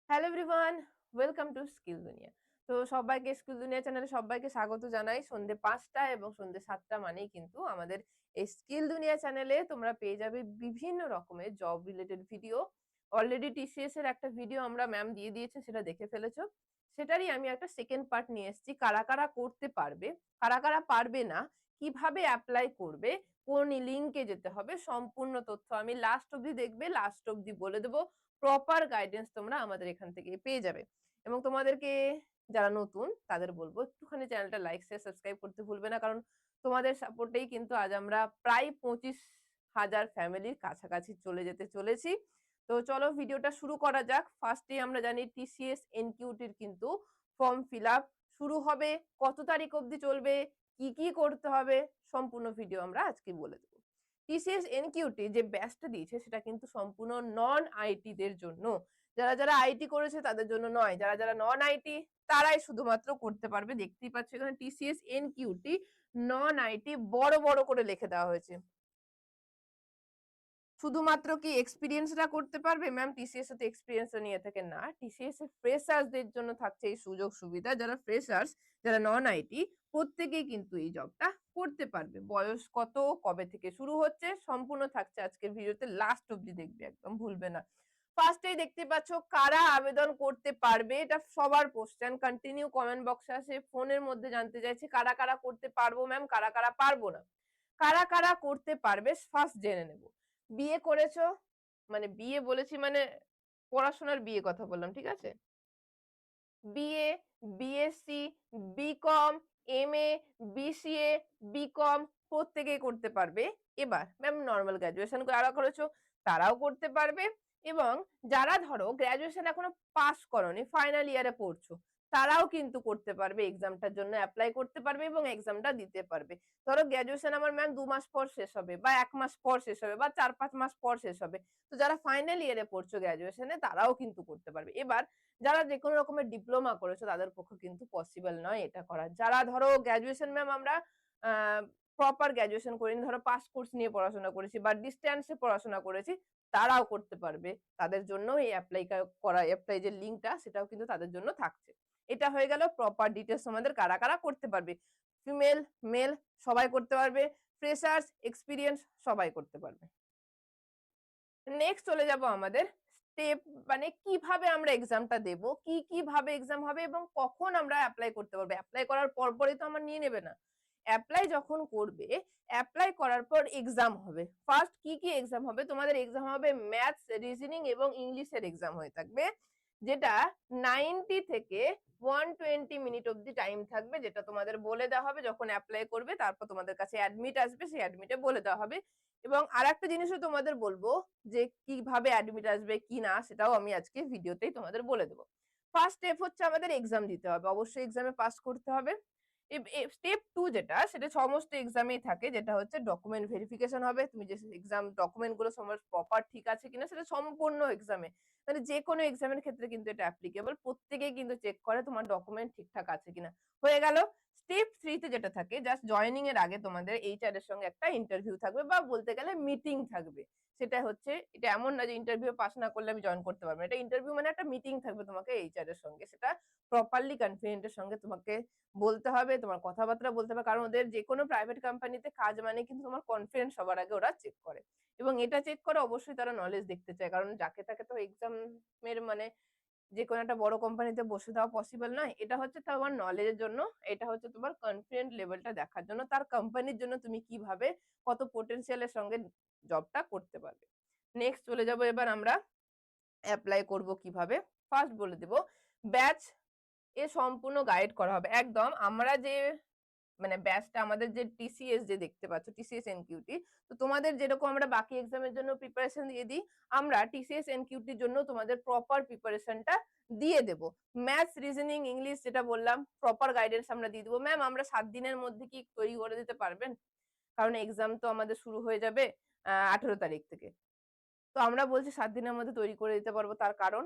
Hello everyone, welcome to skill দুনিয়া। তো সবাইকে স্কিল দুনিয়া চ্যানেলে সবাইকে স্বাগত জানাই। সন্ধ্যে ৫টা এবং সন্ধ্যে ৭টা মানেই কিন্তু আমাদের এই স্কিল দুনিয়া চ্যানেলে তোমরা পেয়ে যাবে বিভিন্ন রকমের job related video. Already TCS এর একটা ভিডিও আমরা ম্যাম দিয়ে দিয়েছে, সেটা দেখে ফেলেছো। সেটারই আমি একটা সেকেন্ড পার্ট নিয়ে এসেছি। কারা, কারা করতে পারবে, কারা, কারা পারবে না, কিভাবে এপ্লাই করবে, কোন লিংকে যেতে হবে, সম্পূর্ণ তথ্য আমি লাস্ট অব্দি দেখবে, লাস্ট অব্দি বলে দেব। প্রপার গাইডেন্স তোমরা আমাদের এখান থেকে পেয়ে যাবে। এবং তোমাদেরকে যারা নতুন তাদের বলবো একটুখানি চ্যানেলটা লাইক, শেয়ার, সাবস্ক্রাইব করতে ভুলবে না। কারণ তোমাদের সাপোর্টেই কিন্তু আজ আমরা প্রায় 25,000 ফ্যামিলির কাছাকাছি চলে যেতে চলেছি। তো চলো ভিডিওটা শুরু করা যাক। ফার্স্টেই আমরা জানি টিসিএস এনকিউটির কিন্তু ফর্ম ফিল আপ শুরু হবে। কত তারিখ অবধি চলবে, কি, কি করতে হবে, সম্পূর্ণ ভিডিও আমরা আজকে বলে দেব। টিসিএস এনকিউটি যে ব্যাচটা দিয়েছে সেটা কিন্তু সম্পূর্ণ নন আইটি দের জন্য। যারা যারা আইটি করেছে তাদের জন্য নয়, যারা যারা নন আইটি তারাই শুধুমাত্র করতে পারবে। দেখতেই পাচ্ছ এখানে টিসিএস এনকিউটি নন আইটি বড় বড় করে লিখে দেওয়া হয়েছে। শুধুমাত্র কি এক্সপিরিয়েন্সরা করতে পারবে? ম্যাম টিসিএস এ তো এক্সপিরিয়েন্স নিয়ে থাকে না। টিসিএস এ ফ্রেশার্সদের জন্য থাকছে এই সুযোগ সুবিধা। যারা ফ্রেশার্স, যারা নন আইটি প্রত্যেকেই কিন্তু এই জবটা করতে পারবে। বয়স কত, কবে থেকে শুরু হচ্ছে সম্পূর্ণ থাকছে আজকের ভিডিওতে, লাস্ট অব্দি দেখবে, একদম ভুলবে না। ফার্স্টেই দেখতে পাচ্ছ কারা আবেদন করতে পারবে, এটা সবার কোশ্চেন কন্টিনিউ কমেন্ট বক্সে আসে, ফোনের মধ্যে জানতে চাইছে কারা কারা করতে পারবো ম্যাম, কারা কারা পারবো না। কারা কারা করতে পারবে ফার্স্ট জেনে নেব। বিয়ে করেছো, মানে বিয়ে বলেছি মানে পড়াশোনার বিয়ে কথা বললাম, ঠিক আছে? BA, BSc, BCom, MA, BCA, BCom প্রত্যেকেই করতে পারবে। এবার ম্যাম নরমাল গ্র্যাজুয়েশন যারা করেছো তারাও করতে পারবে। এবং যারা ধরো গ্র্যাজুয়েশন এখনো পাস করোনি, ফাইনাল ইয়ারে পড়ছো, তারাও কিন্তু করতে পারবে, এক্সামটার জন্য অ্যাপ্লাই করতে পারবে এবং এক্সামটা দিতে পারবে। ধরো গ্র্যাজুয়েশন আমার ম্যাম ২ মাস পর শেষ হবে বা ১ মাস পর শেষ হবে বা ৪-৫ মাস পর শেষ হবে। তো যারা ফাইনাল ইয়ারে পড়ছো গ্র্যাজুয়েশনে তারাও কিন্তু করতে পারবে। এবার যারা যেকোনো রকমের ডিপ্লোমা করেছো তাদের পক্ষে কিন্তু পসিবল নয় এটা করা। যারা ধরো গ্র্যাজুয়েশন ম্যাম আমরা আ প্রপার গ্র্যাজুয়েশন করিনি, ধরো পাস কোর্স নিয়ে পড়াশোনা করেছি বা ডিসট্যান্সে পড়াশোনা করেছি, তারাও করতে পারবে। তাদের জন্য এই এপ্লাই যে লিংকটা সেটাও কিন্তু তাদের জন্য থাকছে। এটা হয়ে গেল প্রপার ডিটেইলস তোমাদের কারা, কারা করতে পারবে। ফিমেল, মেল সবাই করতে পারবে। ফ্রেশার্স, এক্সপেরিয়েন্স সবাই করতে পারবে। নেক্সট চলে যাব আমাদের স্টেপ, মানে কিভাবে আমরা এক্সামটা দেব, কি কি ভাবে এক্সাম হবে এবং কখন আমরা অ্যাপ্লাই করতে পারবো। অ্যাপ্লাই করার পরপরই তো আমার নিয়ে নেবে না। অ্যাপ্লাই যখন করবে, অ্যাপ্লাই করার পর এক্সাম হবে। ফার্স্ট কি কি এক্সাম হবে? তোমাদের এক্সাম হবে ম্যাথস, রিজনিং এবং ইংলিশের এক্সাম হয়ে থাকবে। যেটা 90 থেকে 120 মিনিট অব্দি টাইম থাকবে, যেটা তোমাদের বলে দেওয়া হবে যখন অ্যাপ্লাই করবে। তারপর তোমাদের কাছে অ্যাডমিট আসবে, সেই অ্যাডমিটে বলে দেওয়া হবে। এবং আরেকটা জিনিসও তোমাদের বলবো যে কিভাবে অ্যাডমিট আসবে কি না, সেটাও আমি আজকে ভিডিওতেই তোমাদের বলে দেবো। ফার্স্ট স্টেপ হচ্ছে আমাদের এক্সাম দিতে হবে, অবশ্যই এক্সামে পাস করতে হবে। স্টেপ 2 যেটা, সেটা সমস্ত এক্সামেই থাকে, যেটা হচ্ছে ডকুমেন্ট ভেরিফিকেশন হবে। তুমি যে এক্সাম ডকুমেন্ট গুলো সমস্ত প্রপার ঠিক আছে কিনা সেটা সম্পূর্ণ এক্সামে, মানে যে কোনো এক্সামের ক্ষেত্রে কিন্তু এটা অ্যাপ্লিকেবল। প্রত্যেকেই কিন্তু চেক করে তোমার ডকুমেন্ট ঠিকঠাক আছে কিনা। হয়ে গেল। স্টেপ 3 তে যেটা থাকে, জাস্ট জয়েনিং এর আগে তোমাদের এইচআর এর সঙ্গে একটা ইন্টারভিউ থাকবে বা বলতে গেলে মিটিং থাকবে। সেটা হচ্ছে, এটা এমন না যে ইন্টারভিউ পাস না করলে আমি জয়েন করতে পারবো না। এটা ইন্টারভিউ মানে একটা মিটিং থাকবে তোমাকে এইচআর এর সঙ্গে। সেটা প্রপারলি কনফিডেন্ট এর সঙ্গে তোমাকে বলতে হবে, তোমার কথাবার্তা বলতে হবে। কারণ ওদের যেকোনো প্রাইভেট কোম্পানিতে কাজ মানে কিন্তু তোমার কনফিডেন্স সবার আগে ওরা চেক করে। এবং এটা চেক করে অবশ্যই তারা নলেজ দেখতে চায়। কারণ যাকে তাকে তো এক্সামের মানে যেকোনো একটা বড় কোম্পানিতে বসে দেওয়া পসিবল নয়। এটা হচ্ছে তোমার নলেজের জন্য, এটা হচ্ছে তোমার কনফিডেন্ট লেভেলটা দেখার জন্য, তার কোম্পানির জন্য তুমি কিভাবে কত পোটেনশিয়াল এর সঙ্গে জবটা করতে পারবে। নেক্সট চলে যাব এবার আমরা এপ্লাই করব কিভাবে। ফার্স্ট বলে দেব, ব্যাচ এ সম্পূর্ণ গাইড করা হবে। একদম আমরা যে মানে ব্যাচটা আমাদের যে টিসিএস যে দেখতে পাচ্ছ, টিসিএস এনকিউটি, তো তোমাদের যেরকম আমরা বাকি এক্সামের জন্য প্রিপারেশন দিয়ে দিই, আমরা টিসিএস এনকিউটির জন্য তোমাদের প্রপার প্রিপারেশনটা দিয়ে দেব। ম্যাথস, রিজনিং, ইংলিশ যেটা বললাম প্রপার গাইডেন্স আমরা দিয়ে দেবো। ম্যাম আমরা 7 দিনের মধ্যে কি তৈরি করে দিতে পারবেন? কারণ এক্সাম তো আমাদের শুরু হয়ে যাবে 18 তারিখ থেকে। তো আমরা বলছি 7 দিনের মধ্যে তৈরি করে দিতে পারবো। তার কারণ,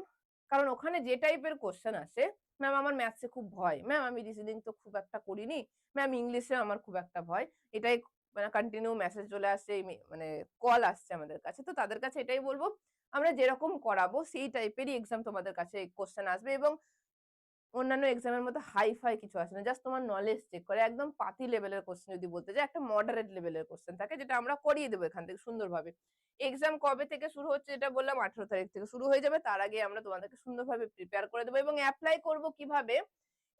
কারণ ওখানে যে টাইপের কোয়েশ্চেন আসে, ম্যাম আমার ম্যাথসে খুব ভয়, ম্যাম আমি রিজনিং তো খুব একটা করিনি, ম্যাম ইংলিশে আমার খুব একটা ভয়। এটাই মানে কন্টিনিউ মেসেজ চলে আসছে, মানে কল আসছে আমাদের কাছে। তো তাদের কাছে এটাই বলবো, আমরা যেরকম করাবো সেই টাইপেরই এক্সাম তোমাদের কাছে কোশ্চেন আসবে এবং অন্যান্য এক্সামের মতো হাই-ফাই কিছু আসে না। জাস্ট তোমার নলেজ চেক করে। একদম পাতি লেভেলের কোয়েশ্চেন যদি বলতে যাই, একটা মডারেট লেভেলের কোয়েশ্চেন থাকে যেটা আমরা করিয়ে দেব এখান থেকে সুন্দরভাবে। এক্সাম কবে থেকে শুরু হচ্ছে যেটা বললাম 18 তারিখ থেকে শুরু হয়ে যাবে। তার আগে আমরা তোমাদেরকে সুন্দরভাবে প্রিপেয়ার করে দেব এবং এপ্লাই করব কিভাবে?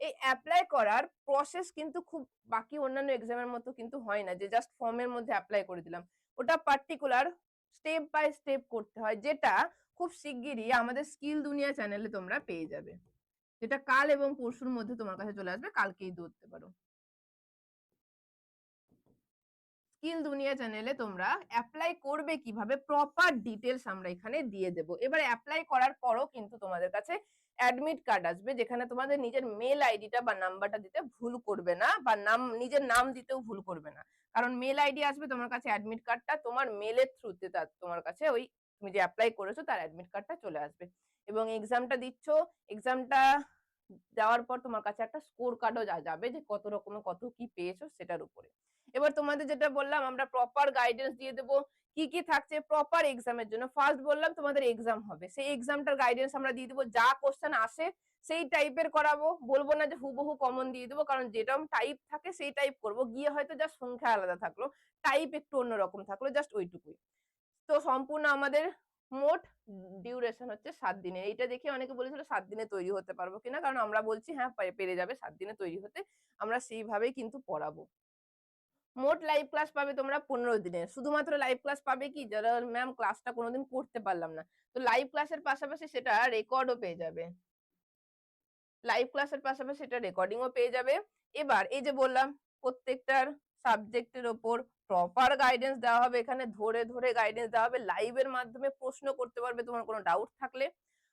এই এপ্লাই করার প্রসেস কিন্তু খুব বাকি অন্যান্য এক্সামের মতো কিন্তু হয় না যে জাস্ট ফর্মের মধ্যে এপ্লাই করে দিলাম। ওটা পার্টিকুলার স্টেপ বাই স্টেপ করতে হয় যেটা খুব শিগগিরই আমাদের স্কিল দুনিয়া চ্যানেলে তোমরা পেয়ে যাবে। যেটা কাল এবং পরশুর মধ্যে তোমার কাছে চলে আসবে। কালকেই ধরতে পারো। স্কিল দুনিয়া চ্যানেলে তোমরা এপ্লাই করবে কিভাবে প্রপার ডিটেইলস আমরা এখানে দিয়ে দেব। এবার এপ্লাই করার পরও কিন্তু তোমাদের কাছে অ্যাডমিট কার্ড আসবে যেখানে তোমাদের নিজের মেইল আইডিটা বা নাম্বারটা দিতে ভুল করবে না বা নিজের নাম দিতেও ভুল করবে না। কারণ মেইল আইডি আসবে তোমার কাছে অ্যাডমিট কার্ডটা তোমার মেইলের থ্রুতে তোমার কাছে ওই তুমি যে এপ্লাই করেছো তার অ্যাডমিট কার্ডটা চলে আসবে। এবং এক্সামটা দিচ্ছ, এক্সামটা দেওয়ার পর তোমার কাছে একটা স্কোর কার্ডও যাবে যে কত রকমের কত কি পেয়েছো সেটার উপরে। এবার তোমাদের যেটা বললাম আমরা প্রপার গাইডেন্স দিয়ে দেব। কি থাকছে প্রপার এক্সামের জন্য। ফার্স্ট বললাম তোমাদের এক্সাম হবে। সেই এক্সামটার গাইডেন্স আমরা দিয়ে দেব। যা কোশ্চেন আসে সেই টাইপের করাবো। বলবো না যে হুবহু কমন দিয়ে দেব। কারণ যেরকম টাইপ থাকে সেই টাইপ করব। গিয়ে হয়তো জাস্ট সংখ্যা আলাদা থাকলো। টাইপ একটু অন্যরকম থাকলো জাস্ট ওইটুকুই। তো সম্পূর্ণ আমাদের মোট ডিউরেশন হচ্ছে 7 দিনের। এইটা দেখে অনেকে বলেছিল 7 দিনে তৈরি হতে পারবো কিনা? কারণ আমরা বলছি হ্যাঁ পেরে যাবে 7 দিনে তৈরি হতে। আমরা সেইভাবেই কিন্তু পড়াবো। মোট লাইভ ক্লাস পাবে তোমরা 15 দিনের। শুধুমাত্র লাইভ ক্লাস পাবে কি? যারা ম্যাম ক্লাসটা কোনদিন করতে পারলাম না। তো লাইভ ক্লাসের পাশাপাশি সেটা রেকর্ডও পেয়ে যাবে। লাইভ ক্লাসের পাশাপাশি এটা রেকর্ডিং ও পেয়ে যাবে। এবার এই যে বললাম প্রত্যেকটার সাবজেক্টের উপর প্রপার গাইডেন্স দেওয়া হবে। এখানে ধরে গাইডেন্স দেওয়া হবে। লাইভের মাধ্যমে প্রশ্ন করতে পারবে তোমার কোনো ডাউট থাকলে।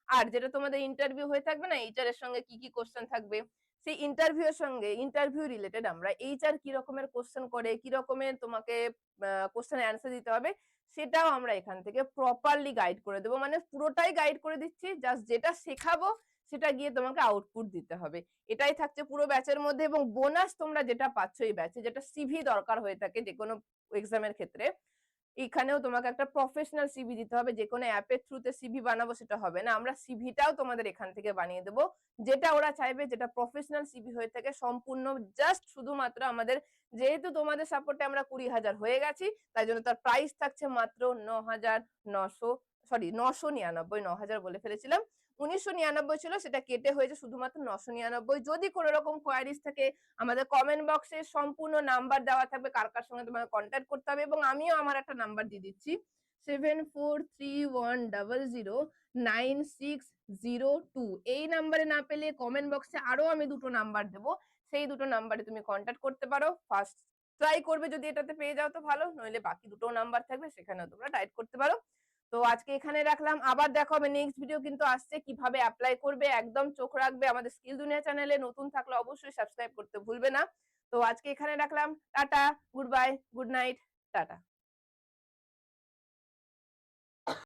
আর যেটা তোমাদের ইন্টারভিউ হয়ে থাকবে না এইচআর এর সঙ্গে কি কোশ্চেন থাকবে সেই ইন্টারভিউ এর সঙ্গে ইন্টারভিউ রিলেটেড আমরা এইচআর কি রকমের কোশ্চেন করে কি রকমের তোমাকে কোশ্চেনের অ্যান্সার দিতে হবে সেটাও আমরা এখান থেকে প্রপারলি গাইড করে দেবো। মানে পুরোটাই গাইড করে দিচ্ছি। জাস্ট যেটা শেখাবো সেটা গিয়ে তোমাকে আউটপুট দিতে হবে। এটাই থাকছে পুরো ব্যাচের মধ্যে এবং বোনাস তোমরা যেটা পাচ্ছ এই ব্যাচে যেটা সিভি দরকার হয়ে থাকে যেকোনো এক্সামের ক্ষেত্রে এখানেও তোমাকে একটা প্রফেশনাল সিভি দিতে হবে। যেকোনো অ্যাপের থ্রুতে সিভি বানাবো সেটা হবে না। আমরা সিভিটাও তোমাদের এখান থেকে বানিয়ে দেবো। যেটা ওরা চাইবে যেটা প্রফেশনাল সিভি হয়ে থাকে সম্পূর্ণ জাস্ট শুধুমাত্র আমাদের যেহেতু তোমাদের সাপোর্টে আমরা 20,000 হয়ে গেছি তাই জন্য তার প্রাইস থাকছে মাত্র 9,900 সরি 999 9,000 বলে ফেলেছিলাম। 1999 ছিল সেটা কেটে হয়েছে শুধুমাত্র 999। যদি কোনো রকম কোয়ারিজ থাকে আমাদের কমেন্ট বক্সে সম্পূর্ণ নাম্বার দেওয়া থাকবে কার সঙ্গে তোমাকে কন্ট্যাক্ট করতে হবে এবং আমিও আমার একটা নাম্বার দিয়ে দিচ্ছি 7431009602 এই নাম্বারে না পেলে কমেন্ট বক্সে আরো আমি দুটো নাম্বার দেবো সেই দুটো নাম্বারে তুমি কন্ট্যাক্ট করতে পারো। ফার্স্ট ট্রাই করবে যদি এটাতে পেয়ে যাও তো ভালো নইলে বাকি দুটো নাম্বার থাকবে সেখানেও তোমরা ডায়েট করতে পারো। তো আজকে এখানে রাখলাম। আবার দেখা হবে নেক্সট ভিডিও কিন্তু আসছে কিভাবে এপ্লাই করবে একদম চোখ রাখবে আমাদের স্কিল দুনিয়া চ্যানেলে। নতুন থাকলে অবশ্যই সাবস্ক্রাইব করতে ভুলবে না। তো আজকে এখানে রাখলাম। Tata, good bye, good night, tata.